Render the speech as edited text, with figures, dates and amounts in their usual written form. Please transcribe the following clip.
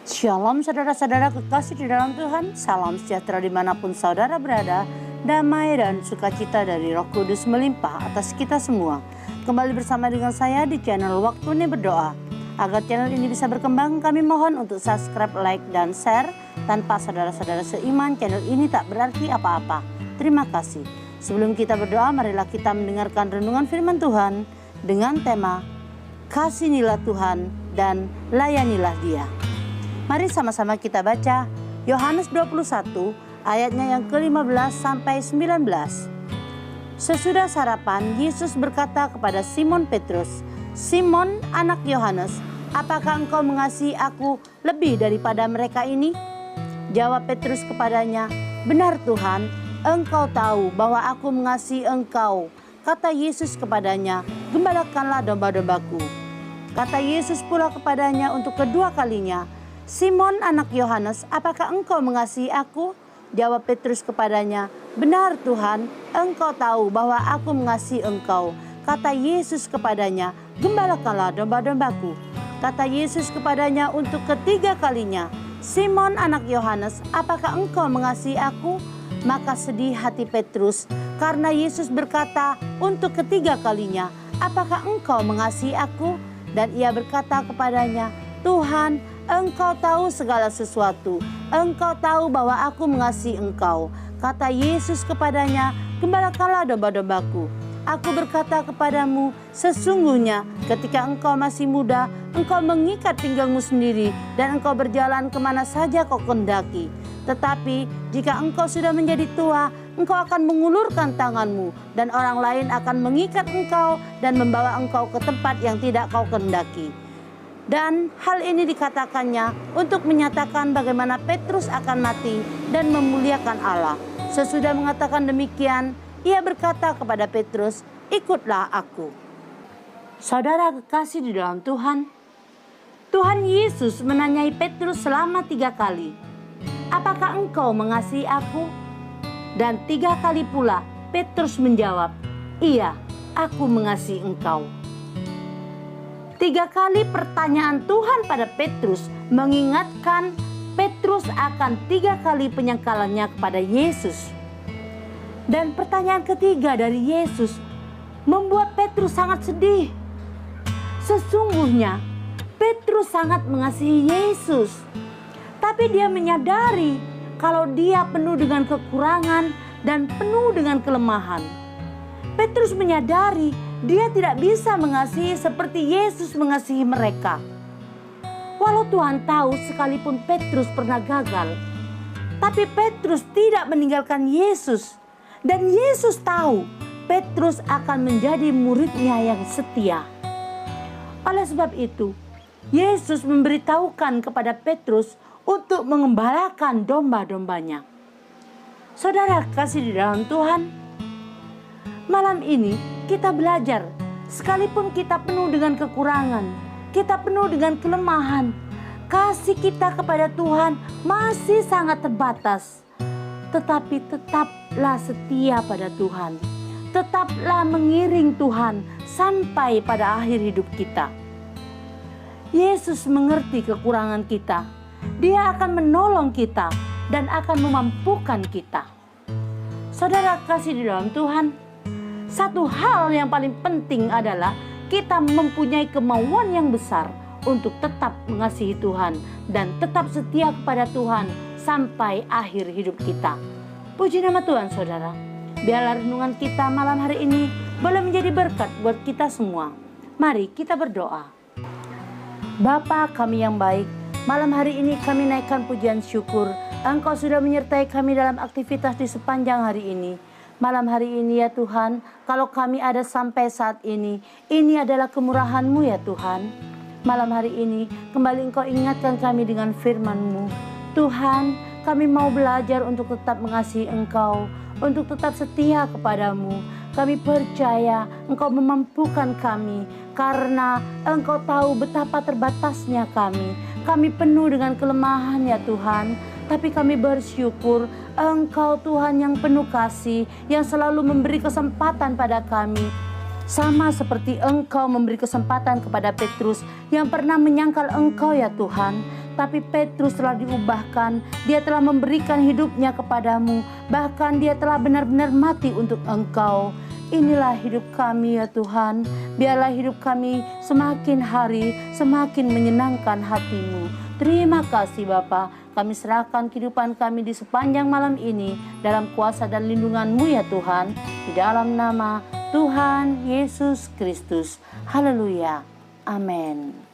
Shalom saudara-saudara kekasih di dalam Tuhan. Salam sejahtera dimanapun saudara berada. Damai dan sukacita dari Roh Kudus melimpah atas kita semua. Kembali bersama dengan saya di channel Waktu Ini Berdoa. Agar channel ini bisa berkembang, kami mohon untuk subscribe, like, dan share. Tanpa saudara-saudara seiman, channel ini tak berarti apa-apa. Terima kasih. Sebelum kita berdoa, marilah kita mendengarkan renungan firman Tuhan dengan tema Kasihanilah Tuhan dan layanilah Dia. Mari sama-sama kita baca Yohanes 21 ayatnya yang ke-15 sampai 19. Sesudah sarapan, Yesus berkata kepada Simon Petrus, "Simon, anak Yohanes, apakah engkau mengasihi aku lebih daripada mereka ini?" Jawab Petrus kepadanya, "Benar Tuhan, engkau tahu bahwa aku mengasihi engkau." Kata Yesus kepadanya, "Gembalakanlah domba-dombaku." Kata Yesus pula kepadanya untuk kedua kalinya, "Simon anak Yohanes, apakah engkau mengasihi aku?" Jawab Petrus kepadanya, "Benar Tuhan, engkau tahu bahwa aku mengasihi engkau." Kata Yesus kepadanya, "Gembalakanlah domba-dombaku." Kata Yesus kepadanya untuk ketiga kalinya, "Simon anak Yohanes, apakah engkau mengasihi aku?" Maka sedih hati Petrus karena Yesus berkata untuk ketiga kalinya, "Apakah engkau mengasihi aku?" Dan ia berkata kepadanya, "Tuhan, Engkau tahu segala sesuatu. Engkau tahu bahwa aku mengasihi engkau." Kata Yesus kepadanya, "Gembalakanlah domba-dombaku. Aku berkata kepadamu, sesungguhnya ketika engkau masih muda, engkau mengikat pinggangmu sendiri dan engkau berjalan kemana saja kau kehendaki. Tetapi jika engkau sudah menjadi tua, engkau akan mengulurkan tanganmu dan orang lain akan mengikat engkau dan membawa engkau ke tempat yang tidak kau kehendaki." Dan hal ini dikatakannya untuk menyatakan bagaimana Petrus akan mati dan memuliakan Allah. Sesudah mengatakan demikian, ia berkata kepada Petrus, "Ikutlah aku." Saudara kekasih di dalam Tuhan, Tuhan Yesus menanyai Petrus selama 3 kali, "Apakah engkau mengasihi aku?" Dan 3 kali pula Petrus menjawab, "Iya, aku mengasihi engkau." 3 kali pertanyaan Tuhan pada Petrus mengingatkan Petrus akan 3 kali penyangkalannya kepada Yesus. Dan pertanyaan ketiga dari Yesus membuat Petrus sangat sedih. Sesungguhnya Petrus sangat mengasihi Yesus, tapi dia menyadari kalau dia penuh dengan kekurangan dan penuh dengan kelemahan. Petrus menyadari dia tidak bisa mengasihi seperti Yesus mengasihi mereka. Walau Tuhan tahu sekalipun Petrus pernah gagal, tapi Petrus tidak meninggalkan Yesus. Dan Yesus tahu Petrus akan menjadi muridnya yang setia. Oleh sebab itu, Yesus memberitahukan kepada Petrus untuk mengembalakan domba-dombanya. Saudara kasih di dalam Tuhan, malam ini kita belajar, sekalipun kita penuh dengan kekurangan, kita penuh dengan kelemahan, kasih kita kepada Tuhan masih sangat terbatas. Tetapi tetaplah setia pada Tuhan. Tetaplah mengiring Tuhan sampai pada akhir hidup kita. Yesus mengerti kekurangan kita. Dia akan menolong kita dan akan memampukan kita. Saudara kasih di dalam Tuhan, satu hal yang paling penting adalah kita mempunyai kemauan yang besar untuk tetap mengasihi Tuhan dan tetap setia kepada Tuhan sampai akhir hidup kita. Puji nama Tuhan saudara. Biarlah renungan kita malam hari ini boleh menjadi berkat buat kita semua. Mari kita berdoa. Bapa kami yang baik, malam hari ini kami naikkan pujian syukur. Engkau sudah menyertai kami dalam aktivitas di sepanjang hari ini. Malam hari ini ya Tuhan, kalau kami ada sampai saat ini adalah kemurahan-Mu ya Tuhan. Malam hari ini kembali Engkau ingatkan kami dengan firman-Mu. Tuhan, kami mau belajar untuk tetap mengasihi Engkau, untuk tetap setia kepadamu. Kami percaya Engkau memampukan kami karena Engkau tahu betapa terbatasnya kami. Kami penuh dengan kelemahan ya Tuhan. Tapi kami bersyukur Engkau Tuhan yang penuh kasih, yang selalu memberi kesempatan pada kami. Sama seperti Engkau memberi kesempatan kepada Petrus yang pernah menyangkal Engkau ya Tuhan. tapi Petrus telah diubahkan. Dia telah memberikan hidupnya kepadamu, bahkan dia telah benar-benar mati untuk Engkau. Inilah hidup kami ya Tuhan. Biarlah hidup kami semakin hari semakin menyenangkan hati-Mu. Terima kasih Bapa. Kami serahkan kehidupan kami di sepanjang malam ini dalam kuasa dan lindungan-Mu ya Tuhan. Di dalam nama Tuhan Yesus Kristus. Haleluya. Amin.